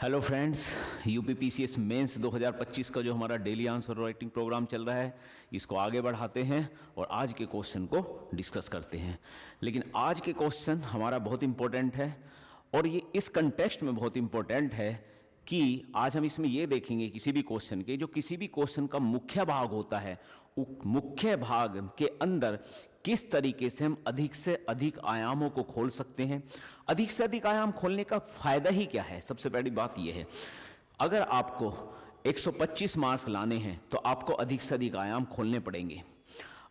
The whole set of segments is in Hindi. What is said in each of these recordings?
हेलो फ्रेंड्स, यूपीपीसीएस मेंस 2025 का जो हमारा डेली आंसर राइटिंग प्रोग्राम चल रहा है, इसको आगे बढ़ाते हैं और आज के क्वेश्चन को डिस्कस करते हैं। लेकिन आज के क्वेश्चन हमारा बहुत इंपॉर्टेंट है और ये इस कंटेक्स्ट में बहुत इंपॉर्टेंट है कि आज हम इसमें ये देखेंगे किसी भी क्वेश्चन के, जो किसी भी क्वेश्चन का मुख्य भाग होता है, मुख्य भाग के अंदर किस तरीके से हम अधिक से अधिक आयामों को खोल सकते हैं। अधिक से अधिक आयाम खोलने का फायदा ही क्या है? सबसे पहली बात यह है, अगर आपको 125 मार्क्स लाने हैं तो आपको अधिक से अधिक आयाम खोलने पड़ेंगे।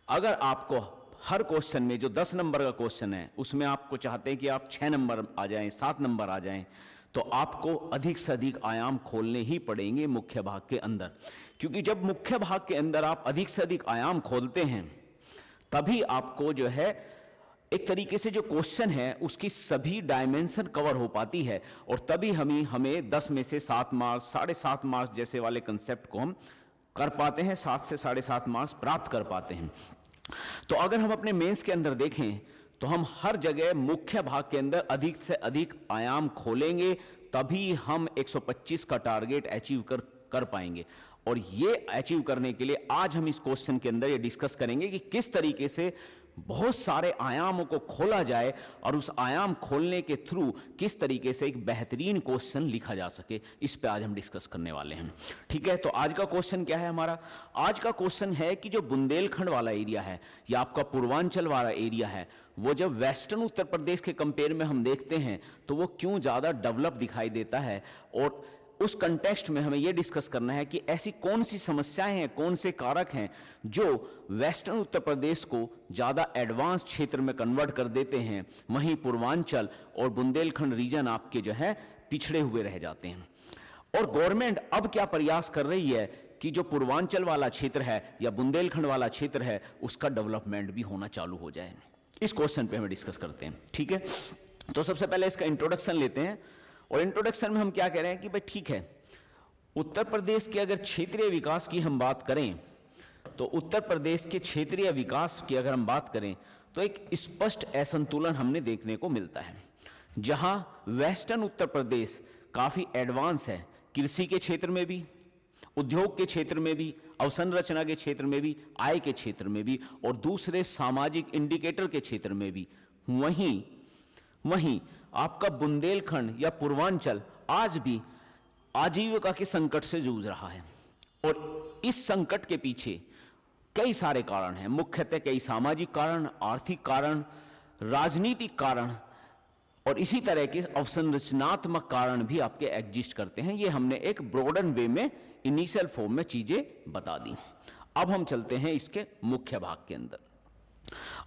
अगर आपको हर क्वेश्चन में जो 10 नंबर का क्वेश्चन है उसमें आपको चाहते हैं कि आप 6 नंबर आ जाएं, 7 नंबर आ जाएं, तो आपको अधिक से अधिक आयाम खोलने ही पड़ेंगे मुख्य भाग के अंदर। क्योंकि जब मुख्य भाग के अंदर आप अधिक से अधिक आयाम खोलते हैं तभी आपको जो है एक तरीके से जो क्वेश्चन है उसकी सभी डायमेंशन कवर हो पाती है और तभी हमें 10 में से 7 मार्क्स, 7.5 मार्क्स जैसे वाले कंसेप्ट को हम कर पाते हैं, 7 से 7.5 मार्क्स प्राप्त कर पाते हैं। तो अगर हम अपने मेंस के अंदर देखें तो हम हर जगह मुख्य भाग के अंदर अधिक से अधिक आयाम खोलेंगे, तभी हम 125 का टारगेट अचीव कर पाएंगे। और ये अचीव करने के लिए आज हम इस क्वेश्चन के अंदर ये डिस्कस करेंगे कि किस तरीके से बहुत सारे आयामों को खोला जाए और उस आयाम खोलने के थ्रू किस तरीके से एक बेहतरीन क्वेश्चन लिखा जा सके। इस पे आज हम डिस्कस करने वाले हैं। ठीक है, तो आज का क्वेश्चन क्या है हमारा? आज का क्वेश्चन है कि जो बुंदेलखंड वाला एरिया है या आपका पूर्वांचल वाला एरिया है, वो जब वेस्टर्न उत्तर प्रदेश के कंपेयर में हम देखते हैं तो वो क्यों ज्यादा डेवलप दिखाई देता है। और उस कंटेक्स्ट में हमें यह डिस्कस करना है कि ऐसी कौन सी समस्याएं हैं, कौन से कारक हैं जो वेस्टर्न उत्तर प्रदेश को ज्यादा एडवांस क्षेत्र में कन्वर्ट कर देते हैं, वहीं पूर्वांचल और बुंदेलखंड रीजन आपके जो है पिछड़े हुए रह जाते हैं। और गवर्नमेंट अब क्या प्रयास कर रही है कि जो पूर्वांचल वाला क्षेत्र है या बुंदेलखंड वाला क्षेत्र है उसका डेवलपमेंट भी होना चालू हो जाए। इस क्वेश्चन पे हमें डिस्कस करते हैं। ठीक है, तो सबसे पहले इसका इंट्रोडक्शन लेते हैं। और इंट्रोडक्शन में हम क्या कह रहे हैं कि भाई ठीक है, उत्तर प्रदेश के अगर क्षेत्रीय विकास की हम बात करें तो उत्तर प्रदेश के क्षेत्रीय विकास की अगर हम बात करें तो एक स्पष्ट असंतुलन हमने देखने को मिलता है। जहां वेस्टर्न उत्तर प्रदेश काफी एडवांस है, कृषि के क्षेत्र में भी, उद्योग के क्षेत्र में भी, अवसंरचना के क्षेत्र में भी, आय के क्षेत्र में भी और दूसरे सामाजिक इंडिकेटर के क्षेत्र में भी। वहीं आपका बुंदेलखंड या पूर्वांचल आज भी आजीविका के संकट से जूझ रहा है। और इस संकट के पीछे कई सारे कारण हैं, मुख्यतः कई सामाजिक कारण, आर्थिक कारण, राजनीतिक कारण और इसी तरह के अवसंरचनात्मक कारण भी आपके एग्जिस्ट करते हैं। ये हमने एक ब्रॉडन वे में इनिशियल फॉर्म में चीजें बता दी। अब हम चलते हैं इसके मुख्य भाग के अंदर।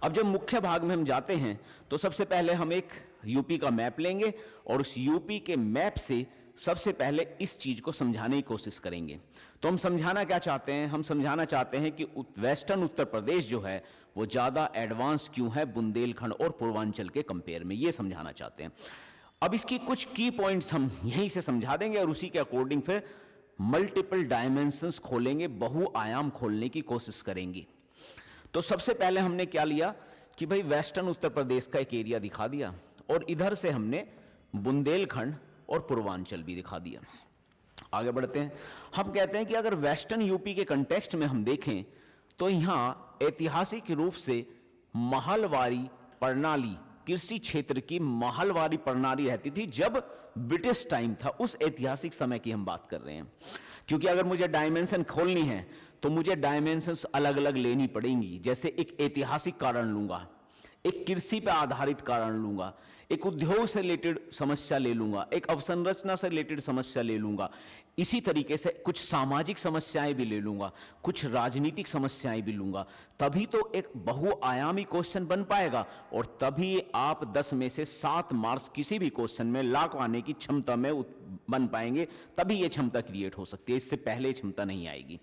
अब जब मुख्य भाग में हम जाते हैं तो सबसे पहले हम एक यूपी का मैप लेंगे और उस यूपी के मैप से सबसे पहले इस चीज को समझाने की कोशिश करेंगे। तो हम समझाना क्या चाहते हैं? हम समझाना चाहते हैं कि वेस्टर्न उत्तर प्रदेश जो है वो ज्यादा एडवांस क्यों है बुंदेलखंड और पूर्वांचल के कंपेयर में, ये समझाना चाहते हैं। अब इसकी कुछ की पॉइंट्स हम यहीं से समझा देंगे और उसी के अकॉर्डिंग फिर मल्टीपल डायमेंशंस खोलेंगे, बहुआयाम खोलने की कोशिश करेंगे। तो सबसे पहले हमने क्या लिया कि भाई वेस्टर्न उत्तर प्रदेश का एक एरिया दिखा दिया और इधर से हमने बुंदेलखंड और पूर्वांचल भी दिखा दिया। आगे बढ़ते हैं। हम कहते हैं कि अगर वेस्टर्न यूपी के कंटेक्स्ट में हम देखें तो यहां ऐतिहासिक रूप से महलवारी प्रणाली, कृषि क्षेत्र की महलवारी प्रणाली रहती थी जब ब्रिटिश टाइम था। उस ऐतिहासिक समय की हम बात कर रहे हैं। क्योंकि अगर मुझे डायमेंशन खोलनी है तो मुझे डायमेंशंस अलग अलग लेनी पड़ेंगी। जैसे एक ऐतिहासिक कारण लूंगा, एक कृषि पर आधारित कारण लूंगा, एक उद्योग से रिलेटेड समस्या ले लूंगा, एक अवसंरचना से रिलेटेड समस्या ले लूंगा, इसी तरीके से कुछ सामाजिक समस्याएं भी ले लूंगा, कुछ राजनीतिक समस्याएं भी लूंगा, तभी तो एक बहुआयामी क्वेश्चन बन पाएगा और तभी आप 10 में से 7 मार्क्स किसी भी क्वेश्चन में ला पाने की क्षमता में बन पाएंगे। तभी यह क्षमता क्रिएट हो सकती है, इससे पहले क्षमता नहीं आएगी।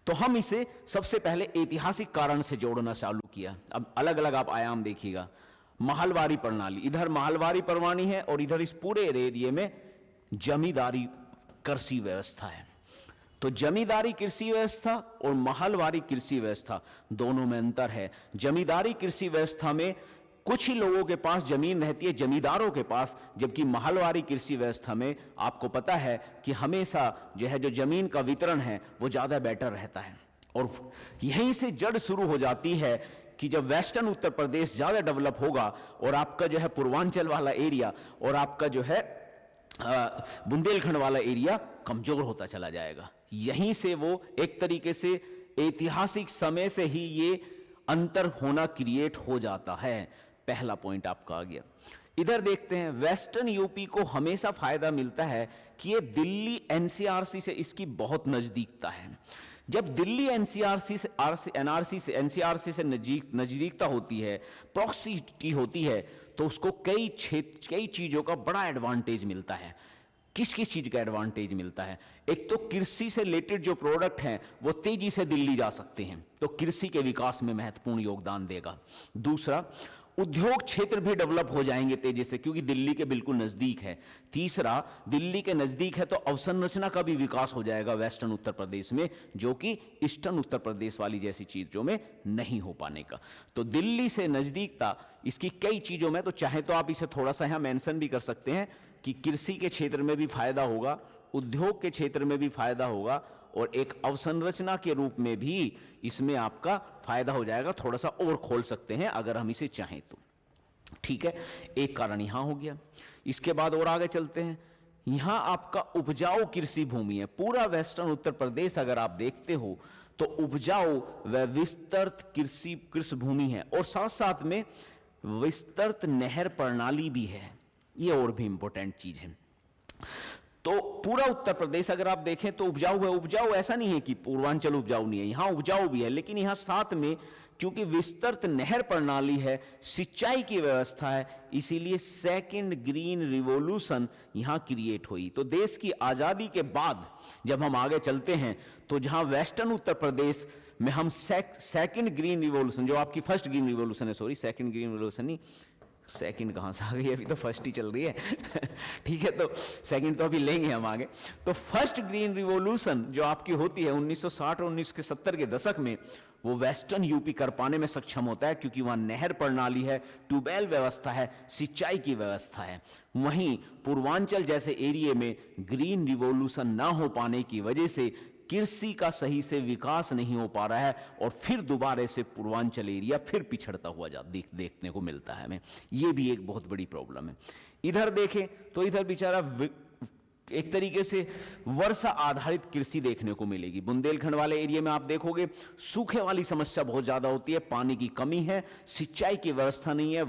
तो हम इसे सबसे पहले ऐतिहासिक कारण से जोड़ना चालू किया। अब अलग अलग आप आयाम देखिएगा। महलवारी प्रणाली, इधर महलवारी प्रणाली है और इधर इस पूरे एरिया में जमींदारी कृषि व्यवस्था है। तो जमींदारी कृषि व्यवस्था और महलवारी कृषि व्यवस्था दोनों में अंतर है। जमींदारी कृषि व्यवस्था में कुछ ही लोगों के पास जमीन रहती है, जमींदारों के पास, जबकि महलवारी कृषि व्यवस्था में आपको पता है कि हमेशा जो जमीन का वितरण है वो ज्यादा बेटर रहता है। और यहीं से जड़ शुरू हो जाती है कि जब वेस्टर्न उत्तर प्रदेश ज्यादा डेवलप होगा और आपका जो है पूर्वांचल वाला एरिया और आपका जो है बुंदेलखंड वाला एरिया कमजोर होता चला जाएगा। यहीं से वो एक तरीके से ऐतिहासिक समय से ही ये अंतर होना क्रिएट हो जाता है। पहला पॉइंट आपका आ गया। इधर देखते हैं, वेस्टर्न यूपी को हमेशा फायदा मिलता है कि ये दिल्ली एनसीआरसी से इसकी बहुत नजदीकता है। जब दिल्ली एनसीआरसी से नजदीकता होती है, प्रॉक्सिमिटी होती है, तो उसको कई चीजों का बड़ा एडवांटेज मिलता है। किस किस चीज का एडवांटेज मिलता है? एक तो कृषि से रिलेटेड जो प्रोडक्ट हैं वो तेजी से दिल्ली जा सकते हैं, तो कृषि के विकास में महत्वपूर्ण योगदान देगा। दूसरा, उद्योग क्षेत्र भी डेवलप हो जाएंगे तेजी से, क्योंकि दिल्ली के बिल्कुल नजदीक है। तीसरा, दिल्ली के नजदीक है तो अवसंरचना का भी विकास हो जाएगा वेस्टर्न उत्तर प्रदेश में, जो कि ईस्टर्न उत्तर प्रदेश वाली जैसी चीजों में नहीं हो पाने का। तो दिल्ली से नजदीकता इसकी कई चीजों में, तो चाहे तो आप इसे थोड़ा सा यहां मेंशन भी कर सकते हैं कि कृषि के क्षेत्र में भी फायदा होगा, उद्योग के क्षेत्र में भी फायदा होगा, और एक अवसंरचना के रूप में भी इसमें आपका फायदा हो जाएगा। थोड़ा सा और खोल सकते हैं अगर हम इसे चाहें तो। ठीक है, एक कारण यहां हो गया। इसके बाद और आगे चलते हैं। यहां आपका उपजाऊ कृषि भूमि है। पूरा वेस्टर्न उत्तर प्रदेश अगर आप देखते हो तो उपजाऊ व विस्तृत कृषि भूमि है, और साथ साथ में विस्तृत नहर प्रणाली भी है। ये और भी इंपॉर्टेंट चीज है। तो पूरा उत्तर प्रदेश अगर आप देखें तो उपजाऊ है। उपजाऊ ऐसा नहीं है कि पूर्वांचल उपजाऊ नहीं है, यहां उपजाऊ भी है, लेकिन यहां साथ में क्योंकि विस्तृत नहर प्रणाली है, सिंचाई की व्यवस्था है, इसीलिए सेकंड ग्रीन रिवॉल्यूशन यहां क्रिएट हुई। तो देश की आजादी के बाद जब हम आगे चलते हैं तो जहां वेस्टर्न उत्तर प्रदेश में हम सेकंड ग्रीन रिवॉल्यूशन, जो आपकी फर्स्ट ग्रीन रिवॉल्यूशन है, सॉरी सेकंड ग्रीन रिवॉल्यूशन नहीं, सेकंड कहां से आ गई, अभी तो फर्स्ट ही चल रही है ठीक है, तो सेकंड तो अभी लेंगे हम आगे। तो फर्स्ट ग्रीन रिवॉल्यूशन जो आपकी होती है 1960 और 1970 के दशक में, वो वेस्टर्न यूपी कर पाने में सक्षम होता है, क्योंकि वहां नहर प्रणाली है, ट्यूबवेल व्यवस्था है, सिंचाई की व्यवस्था है। वहीं पूर्वांचल जैसे एरिया में ग्रीन रिवॉल्यूशन ना हो पाने की वजह से कृषि का सही से विकास नहीं हो पा रहा है, और फिर दोबारा से पूर्वांचल एरिया फिर पिछड़ता हुआ देखने को मिलता है हमें। यह भी एक बहुत बड़ी प्रॉब्लम है। इधर देखें तो इधर बेचारा एक तरीके से वर्षा आधारित कृषि देखने को मिलेगी। बुंदेलखंड वाले एरिया में आप देखोगे सूखे वाली समस्या बहुत ज्यादा होती है, पानी की कमी है, सिंचाई की व्यवस्था नहीं है,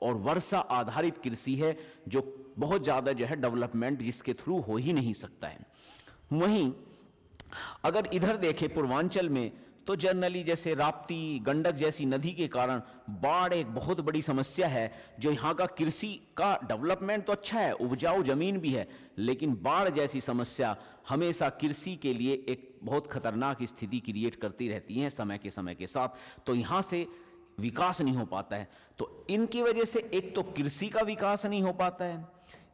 और वर्षा आधारित कृषि है जो बहुत ज्यादा जो है डेवलपमेंट जिसके थ्रू हो ही नहीं सकता है। वहीं अगर इधर देखें पूर्वांचल में तो जनरली जैसे राप्ती, गंडक जैसी नदी के कारण बाढ़ एक बहुत बड़ी समस्या है, जो यहाँ का कृषि का डेवलपमेंट तो अच्छा है, उपजाऊ जमीन भी है, लेकिन बाढ़ जैसी समस्या हमेशा कृषि के लिए एक बहुत खतरनाक स्थिति क्रिएट करती रहती है समय के साथ। तो यहाँ से विकास नहीं हो पाता है। तो इनकी वजह से एक तो कृषि का विकास नहीं हो पाता है,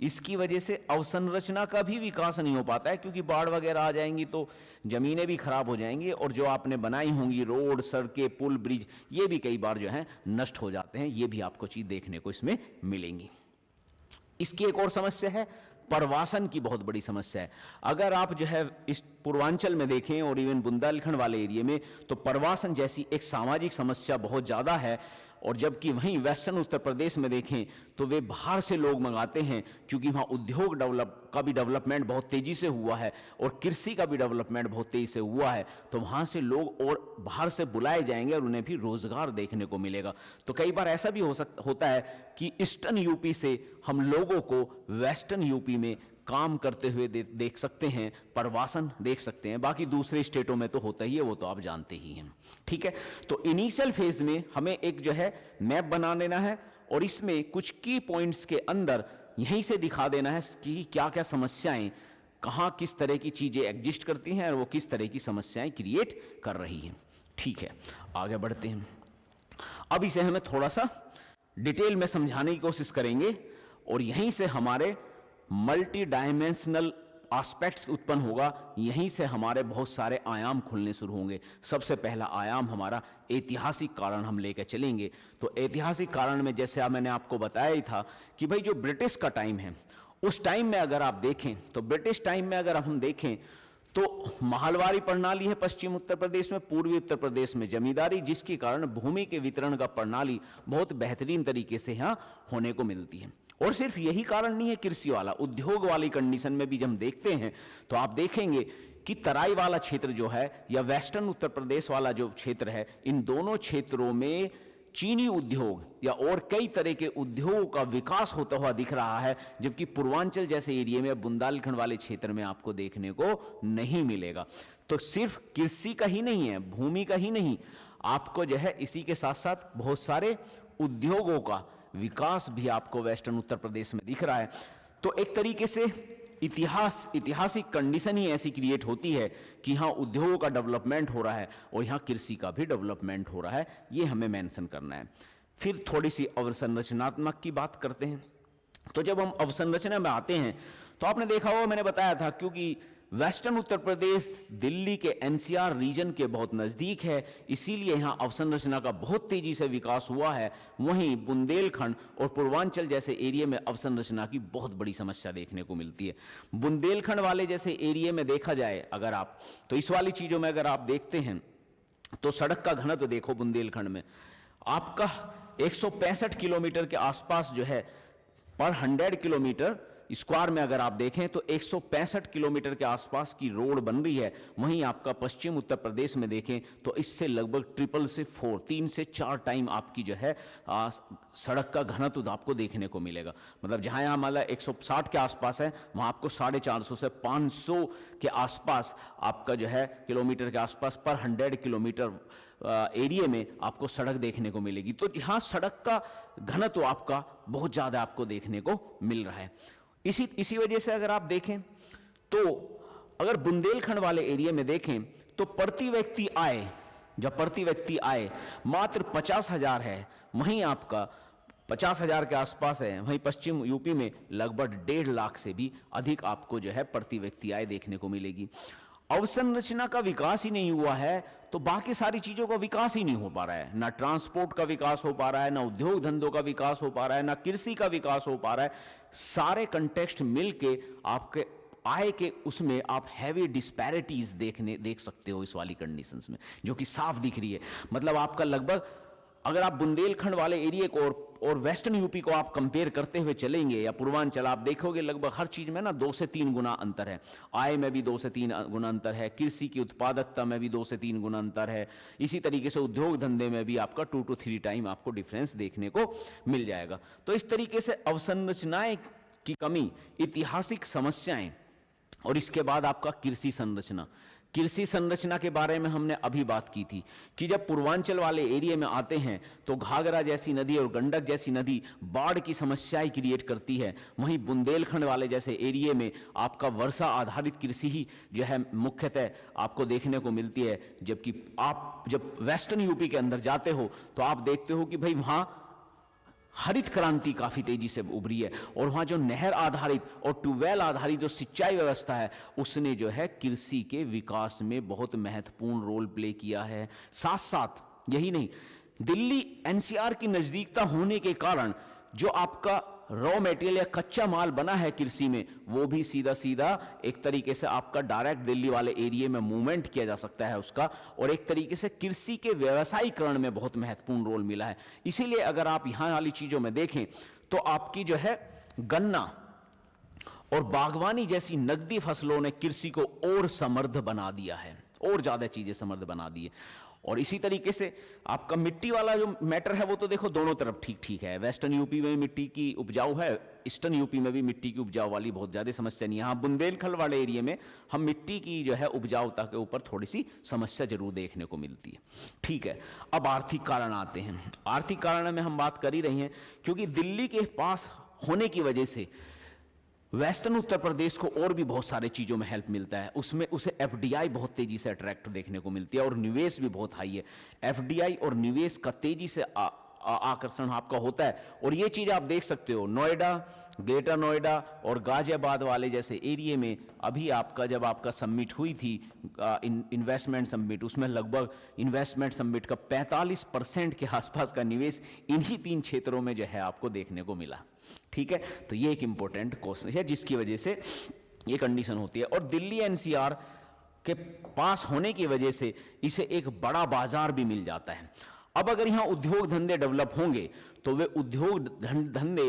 इसकी वजह से अवसंरचना का भी विकास नहीं हो पाता है, क्योंकि बाढ़ वगैरह आ जाएंगी तो जमीनें भी खराब हो जाएंगी, और जो आपने बनाई होंगी रोड, सड़कें, पुल, ब्रिज, ये भी कई बार जो है नष्ट हो जाते हैं। ये भी आपको चीज देखने को इसमें मिलेंगी। इसकी एक और समस्या है, प्रवासन की बहुत बड़ी समस्या है। अगर आप जो है इस पूर्वांचल में देखें और इवन बुंदेलखंड वाले एरिया में, तो प्रवासन जैसी एक सामाजिक समस्या बहुत ज्यादा है। और जबकि वहीं वेस्टर्न उत्तर प्रदेश में देखें तो वे बाहर से लोग मंगाते हैं, क्योंकि वहाँ उद्योग का भी डेवलपमेंट बहुत तेजी से हुआ है और कृषि का भी डेवलपमेंट बहुत तेजी से हुआ है। तो वहाँ से लोग और बाहर से बुलाए जाएंगे और उन्हें भी रोजगार देखने को मिलेगा। तो कई बार ऐसा भी होता है कि ईस्टर्न यूपी से हम लोगों को वेस्टर्न यूपी में काम करते हुए देख सकते हैं, प्रवासन देख सकते हैं। बाकी दूसरे स्टेटों में तो होता ही है, वो तो आप जानते ही हैं। ठीक है, तो इनिशियल फेज में हमें एक जो है मैप बना लेना है, और इसमें कुछ की पॉइंट्स के अंदर यहीं से दिखा देना है कि क्या क्या समस्याएं, कहां किस तरह की चीजें एग्जिस्ट करती हैं और वो किस तरह की समस्याएं क्रिएट कर रही हैं। ठीक है, आगे बढ़ते हैं। अब इसे हमें थोड़ा सा डिटेल में समझाने की कोशिश करेंगे, और यहीं से हमारे मल्टी डायमेंशनल एस्पेक्ट्स उत्पन्न होगा, यहीं से हमारे बहुत सारे आयाम खुलने शुरू होंगे। सबसे पहला आयाम हमारा ऐतिहासिक कारण हम लेकर चलेंगे। तो ऐतिहासिक कारण में जैसे मैंने आपको बताया ही था कि भाई जो ब्रिटिश का टाइम है, उस टाइम में अगर आप देखें तो ब्रिटिश टाइम में अगर हम देखें तो महलवारी प्रणाली है पश्चिम उत्तर प्रदेश में, पूर्वी उत्तर प्रदेश में जमींदारी, जिसके कारण भूमि के वितरण का प्रणाली बहुत बेहतरीन तरीके से यहाँ होने को मिलती है। और सिर्फ यही कारण नहीं है, कृषि वाला उद्योग वाली कंडीशन में भी जब हम देखते हैं तो आप देखेंगे कि तराई वाला क्षेत्र जो है या वेस्टर्न उत्तर प्रदेश वाला जो क्षेत्र है, इन दोनों क्षेत्रों में चीनी उद्योग या और कई तरह के उद्योगों का विकास होता हुआ दिख रहा है, जबकि पूर्वांचल जैसे एरिया में, बुंदेलखंड वाले क्षेत्र में आपको देखने को नहीं मिलेगा। तो सिर्फ कृषि का ही नहीं है, भूमि का ही नहीं, आपको जो है इसी के साथ साथ बहुत सारे उद्योगों का विकास भी आपको वेस्टर्न उत्तर प्रदेश में दिख रहा है। तो एक तरीके से ऐतिहासिक कंडीशन ही ऐसी क्रिएट होती है कि यहाँ उद्योगों का डेवलपमेंट हो रहा है और यहाँ कृषि का भी डेवलपमेंट हो रहा है, ये हमें मेंशन करना है। फिर थोड़ी सी अवसंरचनात्मक की बात करते हैं। तो जब हम अवसंरचना में आते हैं तो आपने देखा होगा, मैंने बताया था, क्योंकि वेस्टर्न उत्तर प्रदेश दिल्ली के एनसीआर रीजन के बहुत नज़दीक है, इसीलिए यहाँ अवसंरचना का बहुत तेजी से विकास हुआ है। वहीं बुंदेलखंड और पूर्वांचल जैसे एरिया में अवसंरचना की बहुत बड़ी समस्या देखने को मिलती है। बुंदेलखंड वाले जैसे एरिया में देखा जाए अगर आप, तो इस वाली चीज़ों में अगर आप देखते हैं तो सड़क का घनत्व देखो, बुंदेलखंड में आपका 165 किलोमीटर के आसपास जो है पर 100 किलोमीटर स्क्वायर में अगर आप देखें तो 165 किलोमीटर के आसपास की रोड बन रही है। वहीं आपका पश्चिम उत्तर प्रदेश में देखें तो इससे लगभग 3 से 4 टाइम आपकी जो है सड़क का घनत्व आपको देखने को मिलेगा। मतलब जहां यहाँ मतलब 160 के आसपास है, वहां आपको 450 से 500 के आसपास आपका जो है किलोमीटर के आसपास पर 100 किलोमीटर एरिया में आपको सड़क देखने को मिलेगी। तो यहाँ सड़क का घनत्व आपका बहुत ज्यादा आपको देखने को मिल रहा है। इसी वजह से अगर आप देखें तो अगर बुंदेलखंड वाले एरिया में देखें तो प्रति व्यक्ति आय मात्र 50,000 है, वहीं आपका 50,000 के आसपास है। वहीं पश्चिम यूपी में लगभग 1.5 लाख से भी अधिक आपको जो है प्रति व्यक्ति आय देखने को मिलेगी। अवसंरचना का विकास ही नहीं हुआ है तो बाकी सारी चीजों का विकास ही नहीं हो पा रहा है। ना ट्रांसपोर्ट का विकास हो पा रहा है, ना उद्योग धंधों का विकास हो पा रहा है, ना कृषि का विकास हो पा रहा है। सारे कंटेक्स्ट मिलके आपके आय के उसमें आप हैवी डिस्पैरिटीज देख सकते हो इस वाली कंडीशंस में, जो कि साफ दिख रही है। मतलब आपका लगभग अगर आप बुंदेलखंड वाले एरिया को और वेस्टर्न यूपी को आप कंपेयर करते हुए चलेंगे या पूर्वांचल, आप देखोगे लगभग हर चीज में ना 2 से 3 गुना अंतर है। आय में भी 2 से 3 गुना अंतर है, कृषि की उत्पादकता में भी 2 से 3 गुना अंतर है। इसी तरीके से उद्योग धंधे में भी आपका 2 to 3 टाइम आपको डिफरेंस देखने को मिल जाएगा। तो इस तरीके से अवसंरचनाएं की कमी, ऐतिहासिक समस्याएं, और इसके बाद आपका कृषि संरचना के बारे में हमने अभी बात की थी कि जब पूर्वांचल वाले एरिया में आते हैं तो घाघरा जैसी नदी और गंडक जैसी नदी बाढ़ की समस्याएं क्रिएट करती है। वहीं बुंदेलखंड वाले जैसे एरिया में आपका वर्षा आधारित कृषि ही जो है मुख्यतः आपको देखने को मिलती है। जबकि आप जब वेस्टर्न यूपी के अंदर जाते हो तो आप देखते हो कि भाई वहां हरित क्रांति काफी तेजी से उभरी है और वहां जो नहर आधारित और ट्यूबवेल आधारित जो सिंचाई व्यवस्था है उसने जो है कृषि के विकास में बहुत महत्वपूर्ण रोल प्ले किया है। साथ साथ यही नहीं, दिल्ली एनसीआर की नजदीकता होने के कारण जो आपका रॉ मटेरियल या कच्चा माल बना है कृषि में, वो भी सीधा सीधा एक तरीके से आपका डायरेक्ट दिल्ली वाले एरिया में मूवमेंट किया जा सकता है उसका, और एक तरीके से कृषि के व्यवसायीकरण में बहुत महत्वपूर्ण रोल मिला है। इसीलिए अगर आप यहां वाली चीजों में देखें तो आपकी जो है गन्ना और बागवानी जैसी नकदी फसलों ने कृषि को और समृद्ध बना दिया है, और ज्यादा चीजें समृद्ध बना दी है। और इसी तरीके से आपका मिट्टी वाला जो मैटर है वो तो देखो दोनों तरफ ठीक ठीक है। वेस्टर्न यूपी में मिट्टी की उपजाऊ है, ईस्टर्न यूपी में भी मिट्टी की उपजाऊ वाली बहुत ज्यादा समस्या नहीं है। यहाँ बुंदेलखंड वाले एरिया में हम मिट्टी की जो है उपजाऊता के ऊपर थोड़ी सी समस्या जरूर देखने को मिलती है। ठीक है, अब आर्थिक कारण आते हैं। आर्थिक कारण में हम बात कर ही रही हैं क्योंकि दिल्ली के पास होने की वजह से वेस्टर्न उत्तर प्रदेश को और भी बहुत सारे चीजों में हेल्प मिलता है। उसमें उसे एफडीआई बहुत तेजी से अट्रैक्ट देखने को मिलती है और निवेश भी बहुत हाई है। एफडीआई और निवेश का तेजी से आकर्षण आपका होता है। और ये चीज आप देख सकते हो, नोएडा, ग्रेटर नोएडा और गाजियाबाद वाले जैसे एरिया में अभी आपका जब आपका समिट हुई थी इन्वेस्टमेंट समिट, उसमें लगभग इन्वेस्टमेंट समिट का 45% के आसपास का निवेश इन्हीं 3 क्षेत्रों में जो है आपको देखने को मिला। ठीक है, तो ये एक इंपॉर्टेंट क्वेश्चन है जिसकी वजह से ये कंडीशन होती है। और दिल्ली एनसीआर के पास होने की वजह से इसे एक बड़ा बाजार भी मिल जाता है। अब अगर यहां उद्योग धंधे डेवलप होंगे तो वे उद्योग धंधे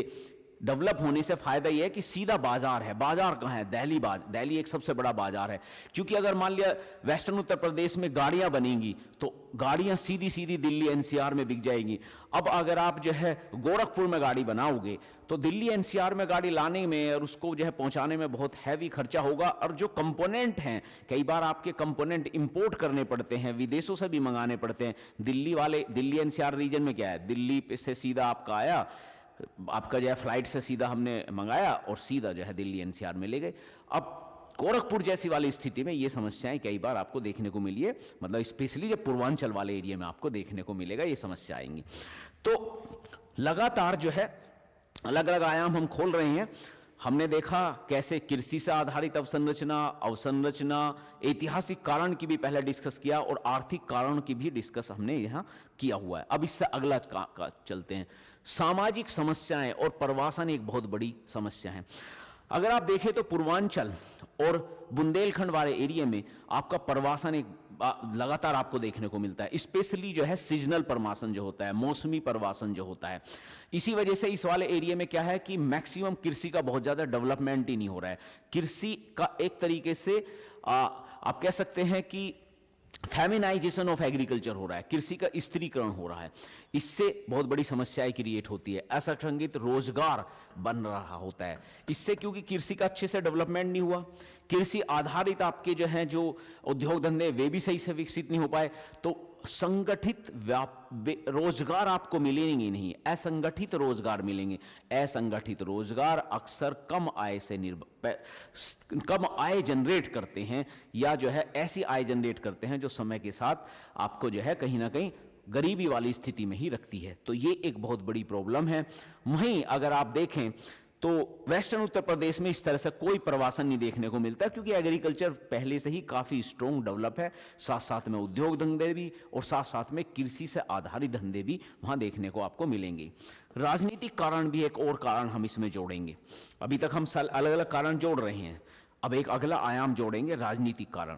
डेवलप होने से फायदा यह है कि सीधा बाजार है। बाजार कहां है? दिल्ली एक सबसे बड़ा बाजार है, क्योंकि अगर मान लिया वेस्टर्न उत्तर प्रदेश में गाड़ियां बनेंगी तो गाड़ियां सीधी सीधी दिल्ली एनसीआर में बिक जाएंगी। अब अगर आप जो है गोरखपुर में गाड़ी बनाओगे तो दिल्ली एनसीआर में गाड़ी लाने में और उसको जो है पहुंचाने में बहुत हैवी खर्चा होगा। और जो कंपोनेंट हैं, कई बार आपके कंपोनेंट इंपोर्ट करने पड़ते हैं, विदेशों से भी मंगाने पड़ते हैं। दिल्ली एनसीआर रीजन में क्या है, दिल्ली से सीधा आपका आया, आपका जो है फ्लाइट से सीधा हमने मंगाया और सीधा जो है दिल्ली एनसीआर में ले गए। अब गोरखपुर जैसी वाली स्थिति में ये समस्याएं कई बार आपको देखने को मिली है, मतलब स्पेशली जब पूर्वांचल वाले एरिया में आपको देखने को मिलेगा ये समस्या आएंगी। तो लगातार जो है अलग अलग आयाम हम खोल रहे हैं। हमने देखा कैसे कृषि से आधारित अवसंरचना, ऐतिहासिक कारण की भी पहले डिस्कस किया और आर्थिक कारण की भी डिस्कस हमने यहाँ किया हुआ है। अब इससे अगला चलते हैं, सामाजिक समस्याएं और प्रवासन एक बहुत बड़ी समस्या है। अगर आप देखें तो पूर्वांचल और बुंदेलखंड वाले एरिया में आपका प्रवासन एक लगातार आपको देखने को मिलता है, स्पेशली जो है सीजनल प्रवासन जो होता है, मौसमी प्रवासन जो होता है। इसी वजह से इस वाले एरिया में क्या है कि मैक्सिमम कृषि का बहुत ज्यादा डेवलपमेंट ही नहीं हो रहा है। कृषि का एक तरीके से आप कह सकते हैं कि फेमिनाइजेशन ऑफ एग्रीकल्चर हो रहा है, कृषि का स्त्रीकरण हो रहा है। इससे बहुत बड़ी समस्याएं क्रिएट होती है, असंगठित रोजगार बन रहा होता है इससे, क्योंकि कृषि का अच्छे से डेवलपमेंट नहीं हुआ। कृषि आधारित आपके जो हैं जो उद्योग धंधे वे भी सही से विकसित नहीं हो पाए, तो संगठित रोजगार आपको मिलेंगे नहीं, असंगठित रोजगार मिलेंगे। असंगठित रोजगार अक्सर कम आय जनरेट करते हैं, या जो है ऐसी आय जनरेट करते हैं जो समय के साथ आपको जो है कहीं ना कहीं गरीबी वाली स्थिति में ही रखती है। तो ये एक बहुत बड़ी प्रॉब्लम है। वहीं अगर आप देखें तो वेस्टर्न उत्तर प्रदेश में इस तरह से कोई प्रवासन नहीं देखने को मिलता, क्योंकि एग्रीकल्चर पहले से ही काफी स्ट्रॉन्ग डेवलप है, साथ साथ में उद्योग धंधे भी और साथ साथ में कृषि से आधारित धंधे भी वहां देखने को आपको मिलेंगे। राजनीतिक कारण भी एक और कारण हम इसमें जोड़ेंगे। अभी तक हम अलग अलग कारण जोड़ रहे हैं, अब एक अगला आयाम जोड़ेंगे, राजनीतिक कारण।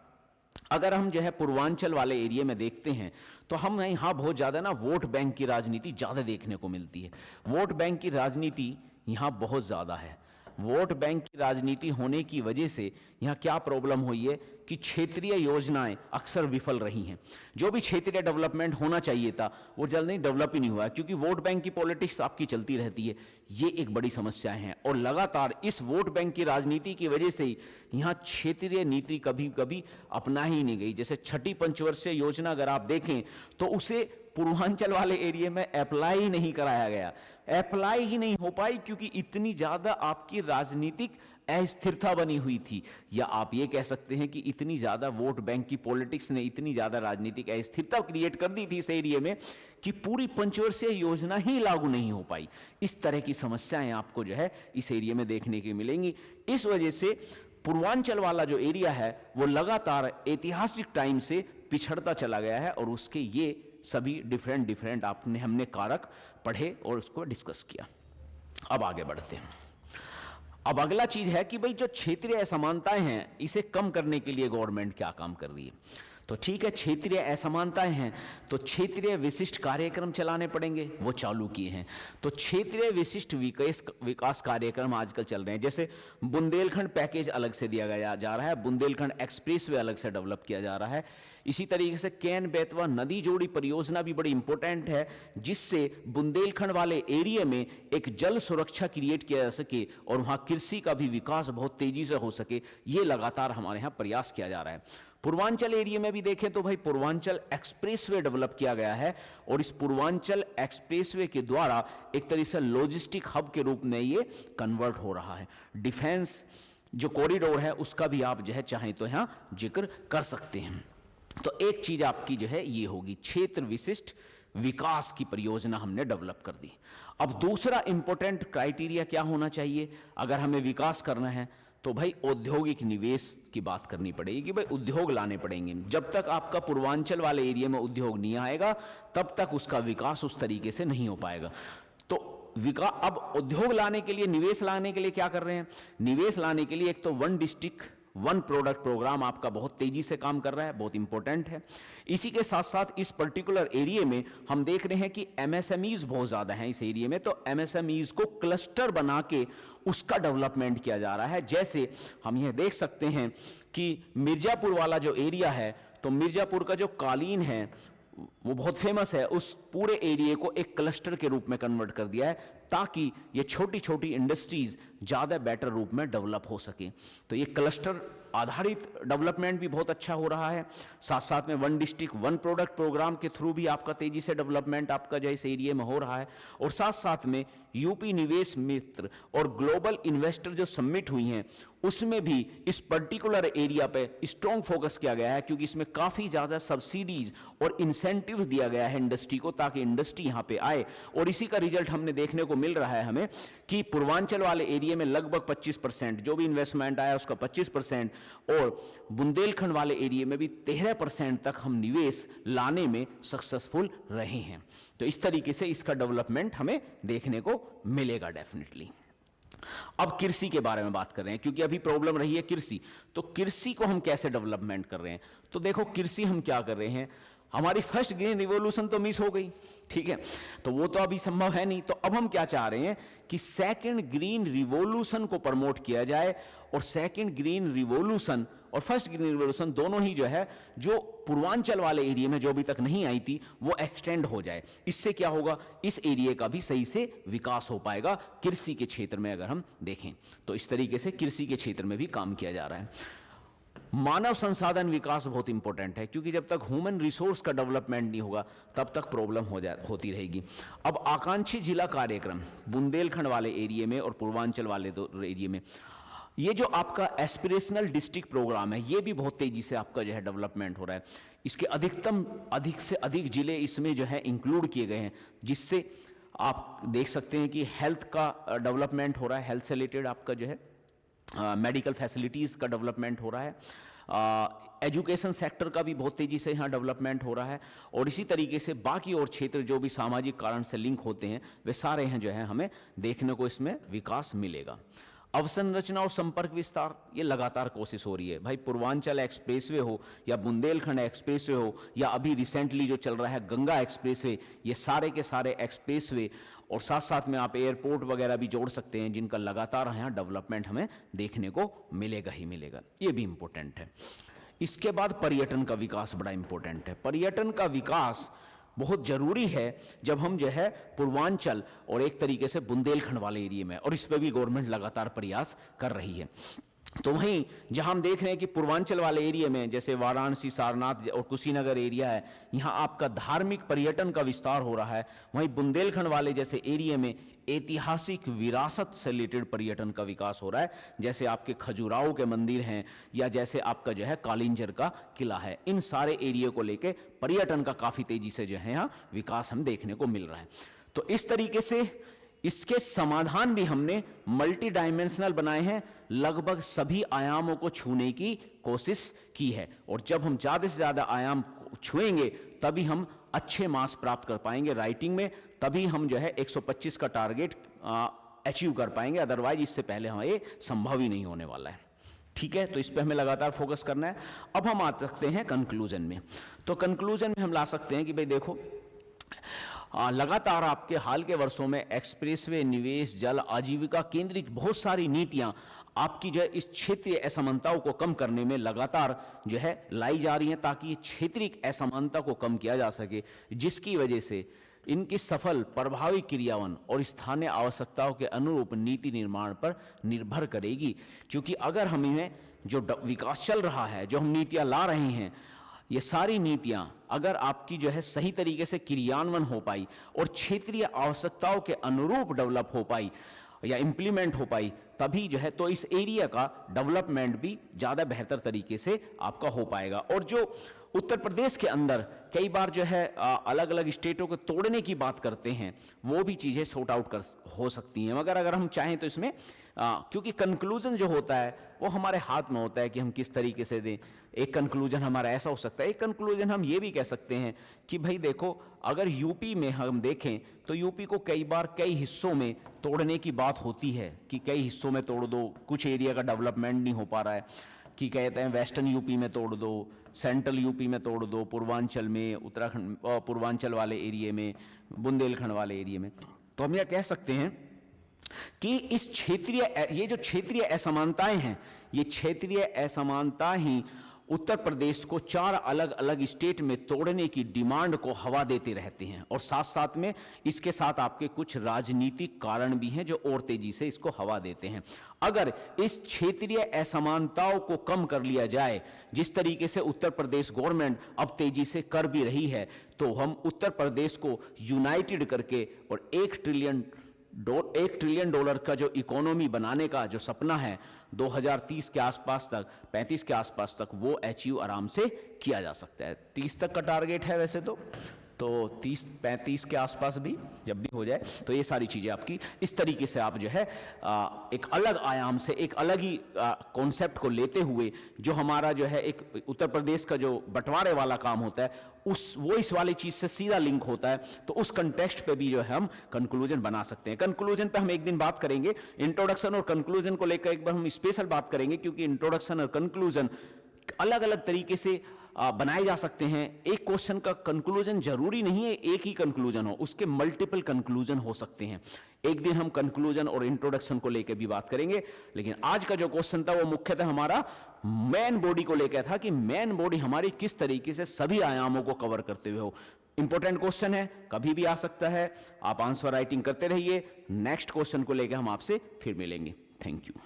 अगर हम जो है पूर्वांचल वाले एरिया में देखते हैं तो हम यहाँ बहुत ज्यादा ना वोट बैंक की राजनीति ज्यादा देखने को मिलती है। वोट बैंक की राजनीति यहाँ बहुत ज्यादा है। वोट बैंक की राजनीति होने की वजह से यहाँ क्या प्रॉब्लम हुई है कि क्षेत्रीय योजनाएं अक्सर विफल रही हैं। जो भी क्षेत्रीय डेवलपमेंट होना चाहिए था वो जल्दी डेवलप ही नहीं हुआ, क्योंकि वोट बैंक की पॉलिटिक्स आपकी चलती रहती है। ये एक बड़ी समस्या है, और लगातार इस वोट बैंक की राजनीति की वजह से ही यहाँ क्षेत्रीय नीति कभी कभी अपना ही नहीं गई। जैसे छठी पंचवर्षीय योजना अगर आप देखें तो उसे पूर्वांचल वाले एरिया में अप्लाई ही नहीं कराया गया, अप्लाई ही नहीं हो पाई, क्योंकि इतनी ज्यादा आपकी राजनीतिक अस्थिरता बनी हुई थी। या आप ये कह सकते हैं कि इतनी ज्यादा वोट बैंक की पॉलिटिक्स ने इतनी ज्यादा राजनीतिक अस्थिरता क्रिएट कर दी थी इस एरिया में कि पूरी पंचवर्षीय योजना ही लागू नहीं हो पाई। इस तरह की समस्याएं आपको जो है इस एरिया में देखने की मिलेंगी। इस वजह से पूर्वांचल वाला जो एरिया है वो लगातार ऐतिहासिक टाइम से पिछड़ता चला गया है, और उसके ये सभी डिफरेंट हमने कारक पढ़े और उसको डिस्कस किया। अब आगे बढ़ते हैं। अब अगला चीज है कि भाई जो क्षेत्रीय असमानताएं हैं इसे कम करने के लिए गवर्नमेंट क्या काम कर रही है। तो ठीक है, क्षेत्रीय असमानताएं हैं तो क्षेत्रीय विशिष्ट कार्यक्रम चलाने पड़ेंगे, वो चालू किए हैं। तो क्षेत्रीय विशिष्ट विकास कार्यक्रम आजकल चल रहे हैं। जैसे बुंदेलखंड पैकेज अलग से दिया जा रहा है, बुंदेलखंड एक्सप्रेसवे अलग से डेवलप किया जा रहा है। इसी तरीके से केन बेतवा नदी जोड़ी परियोजना भी बड़ी इंपॉर्टेंट है, जिससे बुंदेलखंड वाले एरिया में एक जल सुरक्षा क्रिएट किया जा सके और वहां कृषि का भी विकास बहुत तेजी से हो सके। ये लगातार हमारे यहाँ प्रयास किया जा रहा है। पूर्वांचल एरिया में भी देखें तो भाई पूर्वांचल एक्सप्रेसवे डेवलप किया गया है, और इस पूर्वांचल एक्सप्रेसवे के द्वारा एक तरह से लॉजिस्टिक हब के रूप में ये कन्वर्ट हो रहा है। डिफेंस जो कॉरिडोर है उसका भी आप जो है चाहें तो यहाँ जिक्र कर सकते हैं। तो एक चीज आपकी जो है ये होगी क्षेत्र विशिष्ट विकास की परियोजना हमने डेवलप कर दी। अब दूसरा इंपॉर्टेंट क्राइटेरिया क्या होना चाहिए अगर हमें विकास करना है, तो भाई औद्योगिक निवेश की बात करनी पड़ेगी कि भाई उद्योग लाने पड़ेंगे। जब तक आपका पूर्वांचल वाले एरिया में उद्योग नहीं आएगा तब तक उसका विकास उस तरीके से नहीं हो पाएगा। तो अब उद्योग लाने के लिए, निवेश लाने के लिए क्या कर रहे हैं? निवेश लाने के लिए एक तो one district one product program आपका बहुत तेजी से काम कर रहा है, बहुत इंपॉर्टेंट है। इसी के साथ साथ इस पर्टिकुलर एरिया में हम देख रहे हैं कि एमएसएमईज बहुत ज्यादा हैं इस एरिया में, तो एमएसएमईज को क्लस्टर बना के उसका डेवलपमेंट किया जा रहा है। जैसे हम यह देख सकते हैं कि मिर्जापुर वाला जो एरिया है, तो मिर्जापुर का जो कालीन है वो बहुत फेमस है, उस पूरे एरिया को एक क्लस्टर के रूप में कन्वर्ट कर दिया है ताकि ये छोटी छोटी इंडस्ट्रीज ज़्यादा बेटर रूप में डेवलप हो सके। तो ये क्लस्टर आधारित डेवलपमेंट भी बहुत अच्छा हो रहा है। साथ साथ में one district one product program के थ्रू भी आपका तेजी से डेवलपमेंट आपका जो इस एरिया में हो रहा है। और साथ साथ में यूपी निवेश मित्र और ग्लोबल इन्वेस्टर जो समिट हुई हैं उसमें भी इस पर्टिकुलर एरिया पे स्ट्रॉन्ग फोकस किया गया है, क्योंकि इसमें काफ़ी ज़्यादा सब्सिडीज और इंसेंटिव्स दिया गया है इंडस्ट्री को ताकि इंडस्ट्री यहाँ पे आए। और इसी का रिजल्ट हमने देखने को मिल रहा है हमें कि पूर्वांचल वाले एरिया में लगभग 25% जो भी इन्वेस्टमेंट आया उसका 25%, और बुंदेलखंड वाले एरिया में भी 13% तक हम निवेश लाने में सक्सेसफुल रहे हैं। तो इस तरीके से इसका डेवलपमेंट हमें देखने को मिलेगा डेफिनेटली। अब कृषि के बारे में बात कर रहे हैं, क्योंकि अभी प्रॉब्लम रही है कृषि। तो कृषि को हम कैसे डेवलपमेंट कर रहे हैं? तो देखो कृषि हम क्या कर रहे हैं, हमारी फर्स्ट ग्रीन रिवॉल्यूशन तो मिस हो गई, ठीक है, तो वो तो अभी संभव है नहीं। तो अब हम क्या चाह रहे हैं कि सेकंड ग्रीन रिवॉल्यूशन को प्रमोट किया जाए, और सेकंड ग्रीन रिवॉल्यूशन और फर्स्ट ग्रीन रिवॉल्यूशन दोनों ही जो है, जो पूर्वांचल वाले एरिया में जो अभी तक नहीं आई थी वो एक्सटेंड हो जाए। इससे क्या होगा, इस एरिया का भी सही से विकास हो पाएगा कृषि के क्षेत्र में। अगर हम देखें तो इस तरीके से कृषि के क्षेत्र में भी काम किया जा रहा है। मानव संसाधन विकास बहुत इंपॉर्टेंट है, क्योंकि जब तक ह्यूमन रिसोर्स का डेवलपमेंट नहीं होगा तब तक प्रॉब्लम होती रहेगी। अब आकांक्षी जिला कार्यक्रम बुंदेलखंड वाले एरिया में और पूर्वांचल वाले एरिया में, ये जो आपका एस्पिरेशनल डिस्ट्रिक्ट प्रोग्राम है ये भी बहुत तेजी से आपका जो है डेवलपमेंट हो रहा है। इसके अधिक से अधिक जिले इसमें जो है इंक्लूड किए गए हैं, जिससे आप देख सकते हैं कि हेल्थ का डेवलपमेंट हो रहा है, हेल्थ से रिलेटेड आपका जो है मेडिकल फैसिलिटीज़ का डेवलपमेंट हो रहा है, एजुकेशन सेक्टर का भी बहुत तेज़ी से यहाँ डेवलपमेंट हो रहा है। और इसी तरीके से बाकी और क्षेत्र जो भी सामाजिक कारण से लिंक होते हैं वे सारे हैं जो है हमें देखने को इसमें विकास मिलेगा। अवसंरचना और संपर्क विस्तार, ये लगातार कोशिश हो रही है भाई। पूर्वांचल एक्सप्रेसवे हो या बुंदेलखंड एक्सप्रेसवे हो या अभी रिसेंटली जो चल रहा है गंगा एक्सप्रेसवे, ये सारे के सारे एक्सप्रेसवे, और साथ साथ में आप एयरपोर्ट वगैरह भी जोड़ सकते हैं, जिनका लगातार यहाँ डेवलपमेंट हमें देखने को मिलेगा ही मिलेगा। ये भी इंपॉर्टेंट है। इसके बाद पर्यटन का विकास बड़ा इंपॉर्टेंट है। पर्यटन का विकास बहुत जरूरी है जब हम जो है पूर्वांचल और एक तरीके से बुंदेलखंड वाले एरिया में, और इस पर भी गवर्नमेंट लगातार प्रयास कर रही है। तो वहीं जहां हम देख रहे हैं कि पूर्वांचल वाले एरिया में जैसे वाराणसी, सारनाथ और कुशीनगर एरिया है, यहाँ आपका धार्मिक पर्यटन का विस्तार हो रहा है। वहीं बुंदेलखंड वाले जैसे एरिया में ऐतिहासिक विरासत से रिलेटेड पर्यटन का विकास हो रहा है, जैसे आपके खजुराहो के मंदिर हैं या जैसे आपका जो है कालिंजर का किला है। इन सारे एरिया को लेके पर्यटन का काफ़ी तेजी से जो है यहाँ विकास हम देखने को मिल रहा है। तो इस तरीके से इसके समाधान भी हमने मल्टी डायमेंशनल बनाए हैं, लगभग सभी आयामों को छूने की कोशिश की है। और जब हम ज़्यादा से ज़्यादा आयाम छुएंगे तभी हम अच्छे मार्क्स प्राप्त कर पाएंगे राइटिंग में, तभी हम जो है 125 का टारगेट अचीव कर पाएंगे, अदरवाइज इससे पहले हमें ये संभव ही नहीं होने वाला है। ठीक है, तो इस पर हमें लगातार फोकस करना है। अब हम आ सकते हैं कंक्लूजन में। तो कंक्लूजन में हम ला सकते हैं कि भाई देखो, लगातार आपके हाल के वर्षों में एक्सप्रेसवे, निवेश, जल, आजीविका केंद्रित बहुत सारी नीतियां आपकी जो है इस क्षेत्रीय असमानताओं को कम करने में लगातार जो है लाई जा रही हैं, ताकि क्षेत्रीय असमानता को कम किया जा सके, जिसकी वजह से इनकी सफल प्रभावी क्रियान्वयन और स्थानीय आवश्यकताओं के अनुरूप नीति निर्माण पर निर्भर करेगी। क्योंकि अगर हमें जो विकास चल रहा है, जो हम नीतियां ला रहे हैं, ये सारी नीतियां अगर आपकी जो है सही तरीके से क्रियान्वयन हो पाई और क्षेत्रीय आवश्यकताओं के अनुरूप डेवलप हो पाई या इंप्लीमेंट हो पाई, तभी जो है तो इस एरिया का डेवलपमेंट भी ज़्यादा बेहतर तरीके से आपका हो पाएगा। और जो उत्तर प्रदेश के अंदर कई बार जो है अलग अलग स्टेटों को तोड़ने की बात करते हैं, वो भी चीज़ें सॉर्ट आउट कर हो सकती हैं, मगर अगर हम चाहें तो इसमें क्योंकि कंक्लूजन जो होता है वो हमारे हाथ में होता है कि हम किस तरीके से दें। एक कंक्लूजन हमारा ऐसा हो सकता है, एक कंक्लूजन हम ये भी कह सकते हैं कि भाई देखो, अगर यूपी में हम देखें तो यूपी को कई बार कई हिस्सों में तोड़ने की बात होती है कि कई हिस्सों में तोड़ दो, कुछ एरिया का डेवलपमेंट नहीं हो पा रहा है, कि कहते हैं वेस्टर्न यूपी में तोड़ दो, सेंट्रल यूपी में तोड़ दो, पूर्वांचल में, उत्तराखंड पूर्वांचल वाले एरिया में, बुंदेलखंड वाले एरिया में। तो हम यह कह सकते हैं कि इस क्षेत्रीय, ये जो क्षेत्रीय असमानताएं हैं, ये क्षेत्रीय असमानता ही उत्तर प्रदेश को 4 अलग अलग स्टेट में तोड़ने की डिमांड को हवा देते रहते हैं, और साथ साथ में इसके साथ आपके कुछ राजनीतिक कारण भी हैं जो और तेजी से इसको हवा देते हैं। अगर इस क्षेत्रीय असमानताओं को कम कर लिया जाए, जिस तरीके से उत्तर प्रदेश गवर्नमेंट अब तेजी से कर भी रही है, तो हम उत्तर प्रदेश को यूनाइटेड करके और $1 ट्रिलियन का जो इकोनॉमी बनाने का जो सपना है 2030 के आसपास तक, 35 के आसपास तक, वो अचीव आराम से किया जा सकता है। 30 तक का टारगेट है वैसे तो 30-35 के आसपास भी जब भी हो जाए, तो ये सारी चीज़ें आपकी इस तरीके से आप जो है एक अलग आयाम से, एक अलग ही कॉन्सेप्ट को लेते हुए, जो हमारा जो है एक उत्तर प्रदेश का जो बंटवारे वाला काम होता है, वो इस वाली चीज़ से सीधा लिंक होता है, तो उस कंटेक्स्ट पे भी जो है हम कंक्लूजन बना सकते हैं। कंक्लूजन पे हम एक दिन बात करेंगे, इंट्रोडक्शन और कंक्लूजन को लेकर एक बार हम स्पेशल बात करेंगे, क्योंकि इंट्रोडक्शन और कंक्लूजन अलग अलग तरीके से बनाए जा सकते हैं। एक क्वेश्चन का कंक्लूजन जरूरी नहीं है एक ही कंक्लूजन हो, उसके मल्टीपल कंक्लूजन हो सकते हैं। एक दिन हम कंक्लूजन और इंट्रोडक्शन को लेकर भी बात करेंगे, लेकिन आज का जो क्वेश्चन था वो मुख्यतः हमारा मेन बॉडी को लेकर था, कि मेन बॉडी हमारी किस तरीके से सभी आयामों को कवर करते हुए हो। इंपॉर्टेंट क्वेश्चन है, कभी भी आ सकता है, आप आंसर राइटिंग करते रहिए। नेक्स्ट क्वेश्चन को लेकर हम आपसे फिर मिलेंगे। Thank you.